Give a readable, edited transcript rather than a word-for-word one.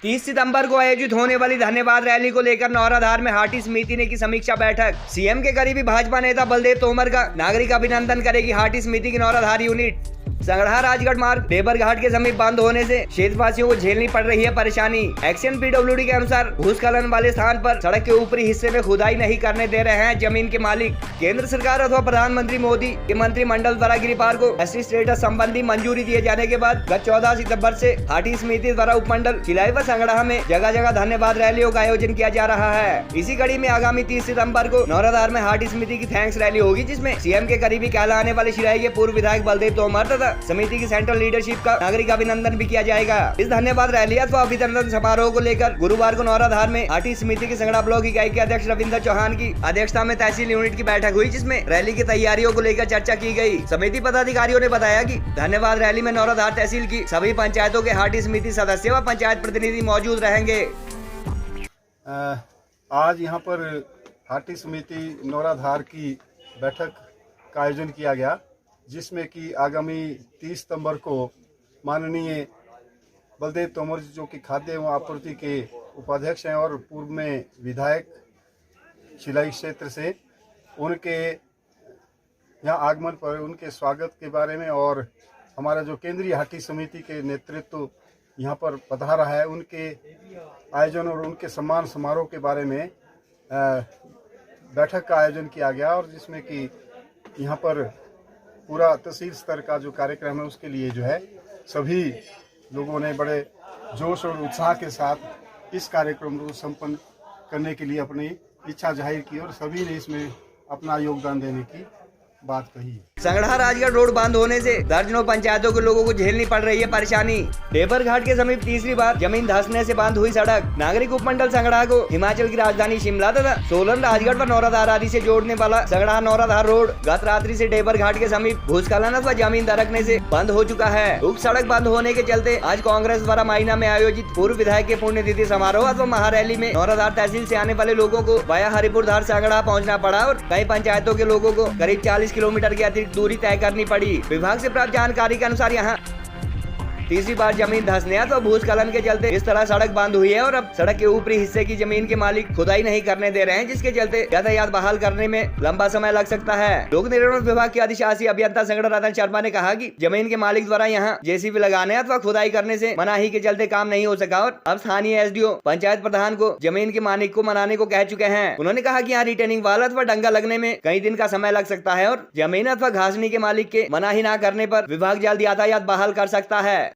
30 सितंबर को आयोजित होने वाली धन्यवाद रैली को लेकर नौराधार में हाटी समिति ने की समीक्षा बैठक। सीएम के करीबी भाजपा नेता बलदेव तोमर का नागरिक अभिनंदन करेगी हाटी समिति की नौराधार यूनिट। संगड़ा राजगढ़ मार्ग डेबर घाट के समीप बंद होने से क्षेत्रवासियों को झेलनी पड़ रही है परेशानी। एक्शन पीडब्ल्यूडी के अनुसार भूस्खलन वाले स्थान पर सड़क के ऊपरी हिस्से में खुदाई नहीं करने दे रहे हैं जमीन के मालिक। केंद्र सरकार अथवा प्रधानमंत्री मोदी के मंत्रिमंडल द्वारा गिरिपार को एसटी स्टेटस संबंधी मंजूरी दिए जाने के बाद गत 14 सितंबर से हाटी समिति द्वारा उपमंडल किलाई व संगड़ा में जगह जगह धन्यवाद रैलियों का आयोजन किया जा रहा है। इसी कड़ी में आगामी 30 सितंबर को नौराधार में हाटी समिति की थैंक्स रैली होगी, जिसमें सीएम के करीबी कहलाने वाले शिराई के पूर्व विधायक बलदेव तोमर तथा समिति की सेंट्रल लीडरशिप का नागरिक अभिनंदन भी किया जाएगा। इस धन्यवाद रैली अथवा अभिनंदन समारोह को लेकर गुरुवार को नौराधार में हाटी समिति के संगड़ा ब्लॉक इकाई के अध्यक्ष रविंद्र चौहान की अध्यक्षता में तहसील यूनिट की बैठक हुई, जिसमें रैली की तैयारियों को लेकर चर्चा की गई। समिति पदाधिकारियों ने बताया कि धन्यवाद रैली में नौराधार तहसील की सभी पंचायतों के हाटी समिति सदस्य व पंचायत प्रतिनिधि मौजूद रहेंगे। आज यहाँ पर हाटी समिति नौराधार की बैठक का आयोजन किया गया, जिसमें कि आगामी 30 सितंबर को माननीय बलदेव तोमर जी, जो कि खाद्य एवं आपूर्ति के उपाध्यक्ष हैं और पूर्व में विधायक शिलाई क्षेत्र से, उनके यहाँ आगमन पर उनके स्वागत के बारे में और हमारा जो केंद्रीय हाटी समिति के नेतृत्व यहाँ पर पधारा है, उनके आयोजन और उनके सम्मान समारोह के बारे में बैठक का आयोजन किया गया, और जिसमें कि यहाँ पर पूरा तहसील स्तर का जो कार्यक्रम है उसके लिए जो है सभी लोगों ने बड़े जोश और उत्साह के साथ इस कार्यक्रम को संपन्न करने के लिए अपनी इच्छा जाहिर की और सभी ने इसमें अपना योगदान देने की बात कही। संगड़ा राजगढ़ रोड बंद होने से दर्जनों पंचायतों के लोगों को झेलनी पड़ रही है परेशानी। डेबर घाट के समीप तीसरी बार जमीन धंसने से बंद हुई सड़क। नागरिक उपमंडल संगड़ा को हिमाचल की राजधानी शिमला तथा सोलन राजगढ़ व नौराधार आदि से जोड़ने वाला संगड़ा नौराधार रोड गत रात्रि से डेबर घाट के समीप भूस्खलन व जमीन दरकने से बंद हो चुका है। उप सड़क बंद होने के चलते आज कांग्रेस द्वारा मायना में आयोजित पूर्व विधायक के पुण्यतिथि समारोह अथवा महारैली में नौराधार तहसील से आने वाले लोगों को वाया हरिपुर धार संगड़ा पहुँचना पड़ा और कई पंचायतों के लोगों को करीब 40 किलोमीटर की अतिरिक्त दूरी तय करनी पड़ी। विभाग से प्राप्त जानकारी के अनुसार यहाँ तीसरी बार जमीन धंसने तो भूस्खलन के चलते इस तरह सड़क बंद हुई है और अब सड़क के ऊपरी हिस्से की जमीन के मालिक खुदाई नहीं करने दे रहे हैं, जिसके चलते यातायात बहाल करने में लंबा समय लग सकता है। लोक निर्माण विभाग के अधिशासी अभियंता संगड़ा रतन शर्मा ने कहा कि जमीन के मालिक द्वारा यहाँ जेसीबी लगाने अथवा खुदाई करने से मनाही के चलते काम नहीं हो सका और अब स्थानीय एसडीओ पंचायत प्रधान को जमीन के मालिक को मनाने को कह चुके हैं। उन्होंने कहा कि यहाँ रिटेनिंग वाल अथवा डंगा लगने में कई दिन का समय लग सकता है और जमीन अथवा घासनी के मालिक के मनाही न करने पर विभाग जल्द यातायात बहाल कर सकता है।